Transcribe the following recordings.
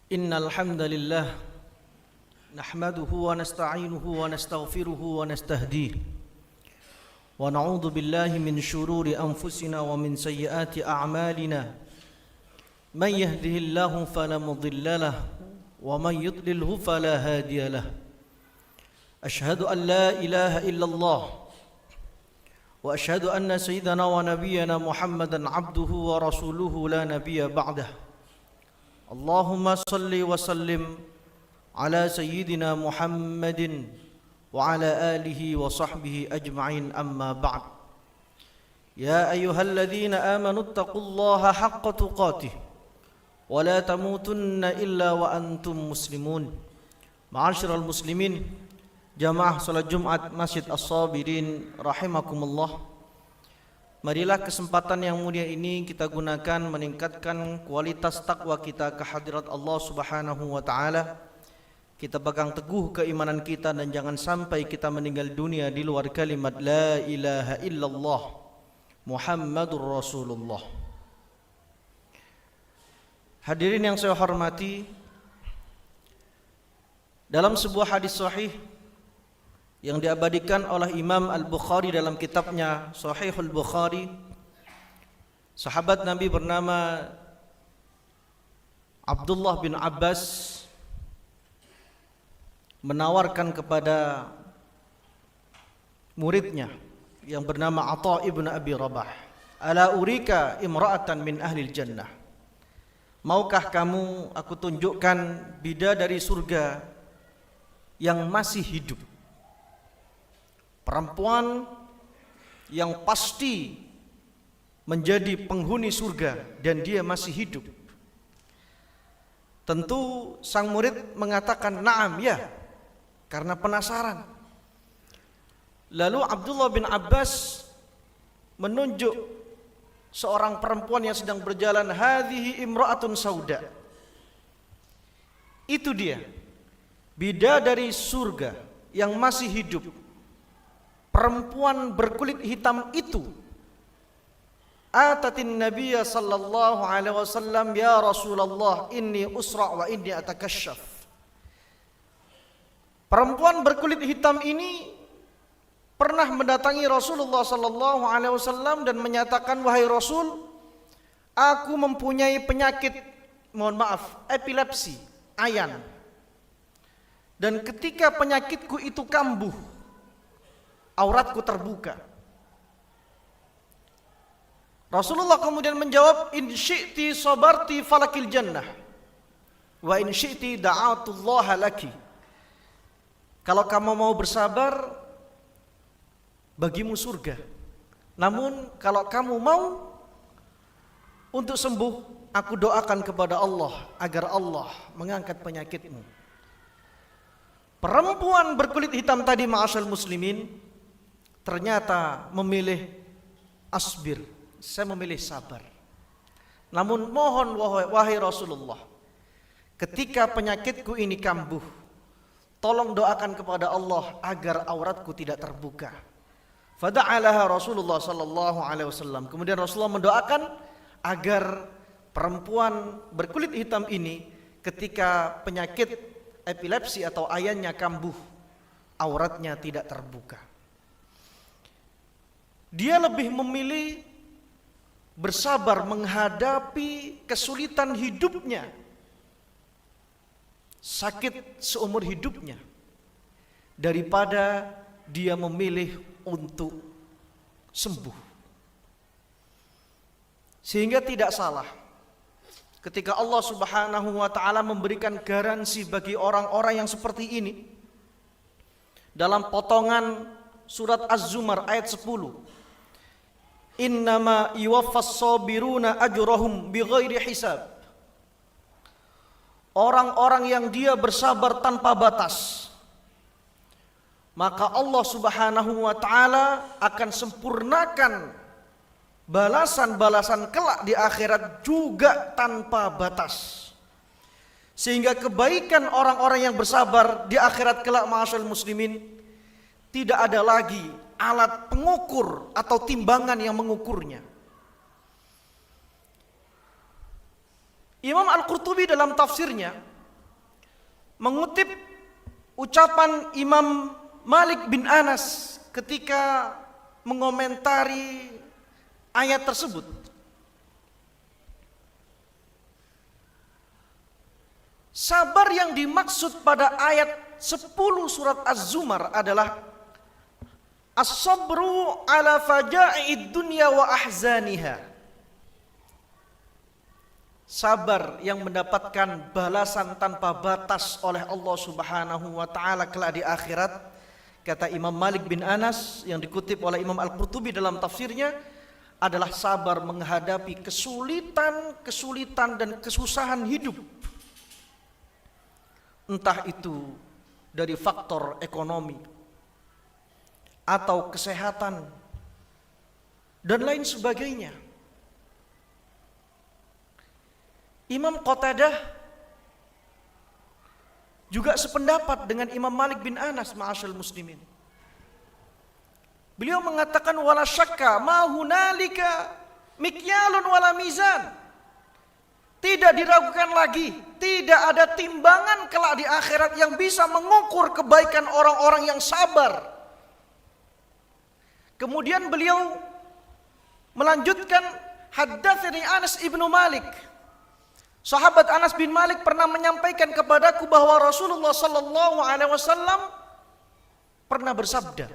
Innal hamdalillah nahmaduhu wa nasta'inuhu wa nastaghfiruhu wa nastahdihi wa na'udzu billahi min shururi anfusina wa min sayyiati a'malina man yahdihillahu fala mudilla lahu wa man yudlilhu fala hadiya lahu ashhadu an la ilaha illallah wa ashhadu anna sayyidana wa nabiyyana Muhammadan abduhu wa rasuluhu la nabiyya ba'dahu. Allahumma salli wa sallim ala sayyidina Muhammadin wa ala alihi wa sahbihi ajma'in, amma ba'd. Ya ayyuhalladzina amanu ittaqullaha haqqa tuqatih wa la tamutunna illa wa antum muslimun. Ma'asyiral muslimin, jamaah salat Jumat Masjid As-Sabirin rahimakumullah. Marilah kesempatan yang mulia ini kita gunakan meningkatkan kualitas takwa kita ke hadirat Allah Subhanahu wa taala. Kita pegang teguh keimanan kita dan jangan sampai kita meninggal dunia di luar kalimat la ilaha illallah Muhammadur Rasulullah. Hadirin yang saya hormati, dalam sebuah hadis sahih yang diabadikan oleh Imam Al-Bukhari dalam kitabnya Sahihul Bukhari, sahabat Nabi bernama Abdullah bin Abbas menawarkan kepada muridnya yang bernama Atha ibn Abi Rabah, ala urika imra'atan min ahlil jannah, maukah kamu aku tunjukkan bidadari surga yang masih hidup, perempuan yang pasti menjadi penghuni surga dan dia masih hidup. Tentu sang murid mengatakan na'am, ya, karena penasaran. Lalu Abdullah bin Abbas menunjuk seorang perempuan yang sedang berjalan, hadhihi imra'atun sauda. Itu dia, bidadari surga yang masih hidup. Perempuan berkulit hitam itu atatin nabiyya sallallahu alaihi wasallam, ya Rasulullah inni usra wa inni atakashaf. Perempuan berkulit hitam ini pernah mendatangi Rasulullah sallallahu alaihi wasallam dan menyatakan, wahai Rasul, aku mempunyai penyakit, mohon maaf, epilepsi, ayan. Dan ketika penyakitku itu kambuh, auratku terbuka. Rasulullah kemudian menjawab, in syi'ti sabarti falakil jannah wa in syi'ti da'atullaha laki. Kalau kamu mau bersabar, bagimu surga. Namun kalau kamu mau untuk sembuh, aku doakan kepada Allah agar Allah mengangkat penyakitmu. Perempuan berkulit hitam tadi, ma'asyal muslimin, ternyata memilih asbir, saya memilih sabar. Namun mohon wahai Rasulullah, ketika penyakitku ini kambuh, tolong doakan kepada Allah agar auratku tidak terbuka. Fada'alaha Rasulullah sallallahu alaihi wasallam. Kemudian Rasulullah mendoakan agar perempuan berkulit hitam ini ketika penyakit epilepsi atau ayannya kambuh, auratnya tidak terbuka. Dia lebih memilih bersabar menghadapi kesulitan hidupnya, sakit seumur hidupnya, daripada dia memilih untuk sembuh. Sehingga tidak salah ketika Allah Subhanahu wa taala memberikan garansi bagi orang-orang yang seperti ini dalam potongan surat Az-Zumar ayat 10. Innama yuwaffas sabiruna ajrahum bighairi hisab. Orang-orang yang dia bersabar tanpa batas, maka Allah Subhanahu wa taala akan sempurnakan balasan-balasan kelak di akhirat juga tanpa batas. Sehingga kebaikan orang-orang yang bersabar di akhirat kelak, ma'asyal muslimin, tidak ada lagi alat pengukur atau timbangan yang mengukurnya. Imam Al-Qurtubi dalam tafsirnya mengutip ucapan Imam Malik bin Anas ketika mengomentari ayat tersebut. Sabar yang dimaksud pada ayat 10 surat Az-Zumar adalah as-sabru ala faja'id dunya wa ahzaniha. Sabar yang mendapatkan balasan tanpa batas oleh Allah Subhanahu wa taala kelak di akhirat. Kata Imam Malik bin Anas yang dikutip oleh Imam Al-Qurtubi dalam tafsirnya adalah sabar menghadapi kesulitan dan kesusahan hidup. Entah itu dari faktor ekonomi atau kesehatan dan lain sebagainya. Imam Qatadah juga sependapat dengan Imam Malik bin Anas, ma'asyal muslimin. Beliau mengatakan wala syakka ma hunalika mikyalun wala mizan. Tidak diragukan lagi, tidak ada timbangan kelak di akhirat yang bisa mengukur kebaikan orang-orang yang sabar. Kemudian beliau melanjutkan, haddatsani Anas ibnu Malik. Sahabat Anas bin Malik pernah menyampaikan kepadaku bahwa Rasulullah sallallahu alaihi wasallam pernah bersabda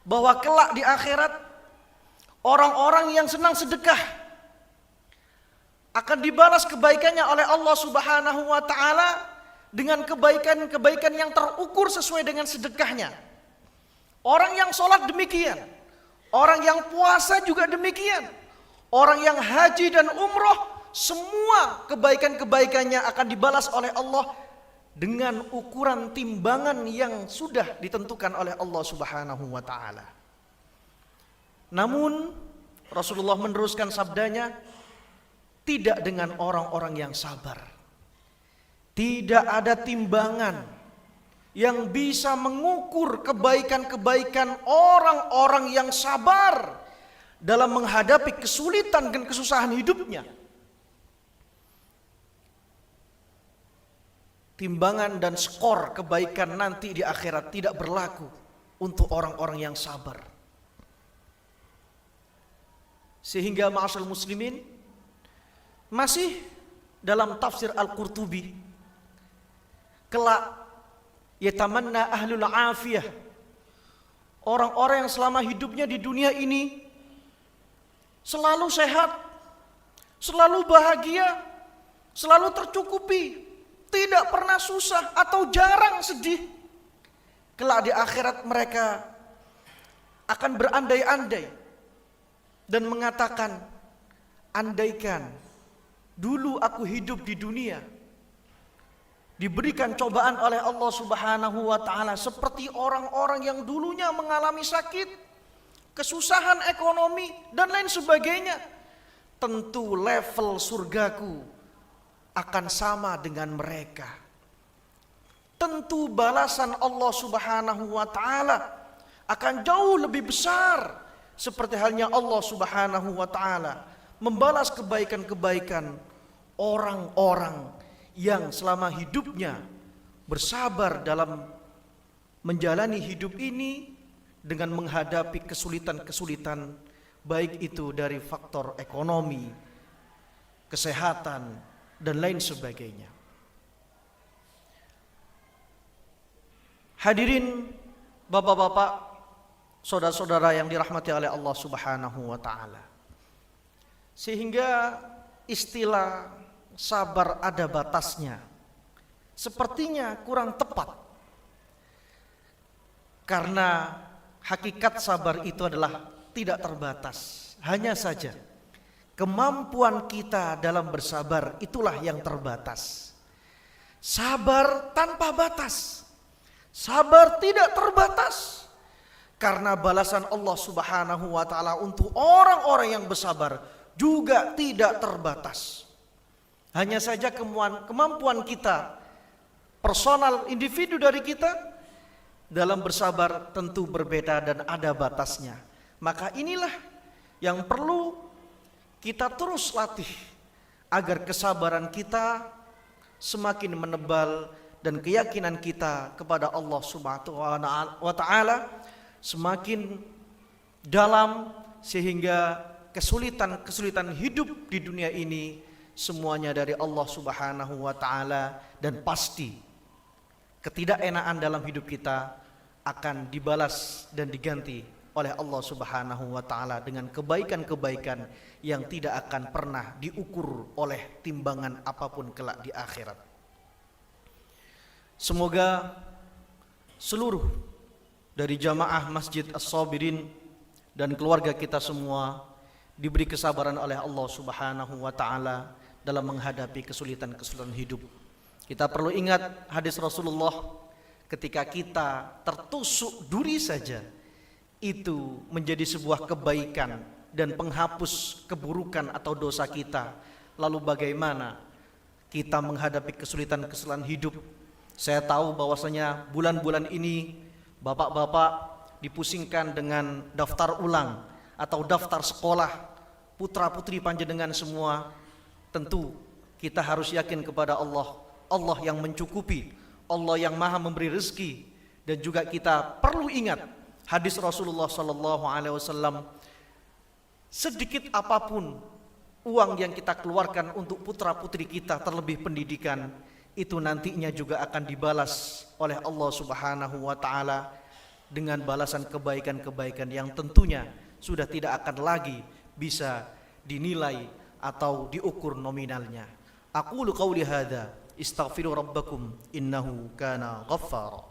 bahwa kelak di akhirat orang-orang yang senang sedekah akan dibalas kebaikannya oleh Allah Subhanahu wa taala dengan kebaikan-kebaikan yang terukur sesuai dengan sedekahnya. Orang yang sholat demikian, orang yang puasa juga demikian, orang yang haji dan umroh, semua kebaikan-kebaikannya akan dibalas oleh Allah dengan ukuran timbangan yang sudah ditentukan oleh Allah Subhanahu wa taala. Namun Rasulullah meneruskan sabdanya, tidak dengan orang-orang yang sabar. Tidak ada timbangan yang bisa mengukur kebaikan-kebaikan orang-orang yang sabar dalam menghadapi kesulitan dan kesusahan hidupnya. Timbangan dan skor kebaikan nanti di akhirat tidak berlaku untuk orang-orang yang sabar. Sehingga ma'asyal muslimin, masih dalam tafsir Al-Qurtubi, kelak yatamanna ahlul afiyah, orang-orang yang selama hidupnya di dunia ini selalu sehat, selalu bahagia, selalu tercukupi, tidak pernah susah atau jarang sedih. Kelak di akhirat mereka akan berandai-andai dan mengatakan, andaikan dulu aku hidup di dunia diberikan cobaan oleh Allah Subhanahu wa taala seperti orang-orang yang dulunya mengalami sakit, kesusahan ekonomi dan lain sebagainya, tentu level surgaku akan sama dengan mereka. Tentu balasan Allah Subhanahu wa taala akan jauh lebih besar, seperti halnya Allah Subhanahu wa taala membalas kebaikan-kebaikan orang-orang yang selama hidupnya bersabar dalam menjalani hidup ini dengan menghadapi kesulitan-kesulitan, baik itu dari faktor ekonomi, kesehatan, dan lain sebagainya. Hadirin bapak-bapak, saudara-saudara yang dirahmati oleh Allah Subhanahu wa taala. Sehingga istilah sabar ada batasnya sepertinya kurang tepat. Karena hakikat sabar itu adalah tidak terbatas. Hanya saja kemampuan kita dalam bersabar itulah yang terbatas. Sabar tanpa batas, sabar tidak terbatas. Karena balasan Allah Subhanahu wa taala untuk orang-orang yang bersabar juga tidak terbatas. Hanya saja kemampuan kita, personal individu dari kita dalam bersabar tentu berbeda dan ada batasnya. Maka inilah yang perlu kita terus latih agar kesabaran kita semakin menebal, dan keyakinan kita kepada Allah Subhanahu wa taala semakin dalam, sehingga kesulitan-kesulitan hidup di dunia ini semuanya dari Allah Subhanahu wa taala, dan pasti ketidakenaan dalam hidup kita akan dibalas dan diganti oleh Allah Subhanahu wa taala dengan kebaikan-kebaikan yang tidak akan pernah diukur oleh timbangan apapun kelak di akhirat. Semoga seluruh dari jamaah Masjid As-Sabirin dan keluarga kita semua diberi kesabaran oleh Allah Subhanahu wa taala dalam menghadapi kesulitan-kesulitan hidup. Kita perlu ingat hadis Rasulullah, ketika kita tertusuk duri saja itu menjadi sebuah kebaikan dan penghapus keburukan atau dosa kita. Lalu bagaimana kita menghadapi kesulitan-kesulitan hidup? Saya tahu bahwasanya bulan-bulan ini bapak-bapak dipusingkan dengan daftar ulang atau daftar sekolah putra-putri panjenengan semua. Tentu kita harus yakin kepada Allah, Allah yang mencukupi, Allah yang maha memberi rezeki. Dan juga kita perlu ingat hadis Rasulullah SAW, sedikit apapun uang yang kita keluarkan untuk putra-putri kita, terlebih pendidikan, itu nantinya juga akan dibalas oleh Allah Subhanahu wa taala dengan balasan kebaikan-kebaikan yang tentunya sudah tidak akan lagi bisa dinilai atau diukur nominalnya. Aqulu qawli hadza, istaghfiru rabbakum innahu kana ghaffara.